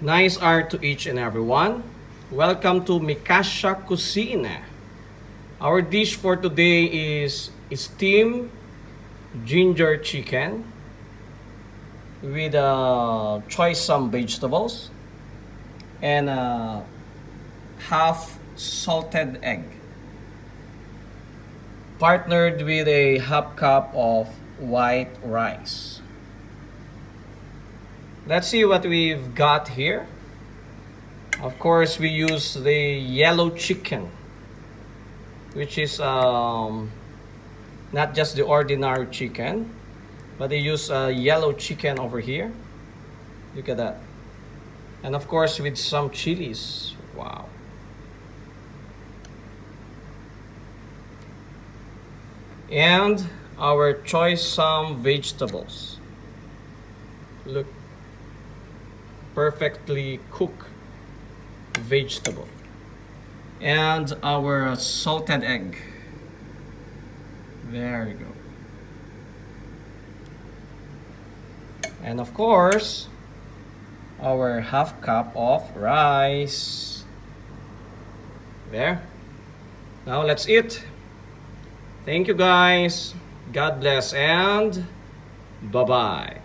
Nice art to each and everyone. Welcome to Mikasha Cucina. Our dish for today is steamed ginger chicken with choice some vegetables and half salted egg, partnered with a half cup of white rice. Let's see what we've got here. Of course, we use the yellow chicken, which is not just the ordinary chicken, but they use yellow chicken over here. Look at that. And of course, with some chilies. Wow. And our choice some vegetables. Look, perfectly cooked vegetable. And our salted egg. There you go. And of course, our half cup of rice. There. Now let's eat. Thank you guys. God bless and bye-bye.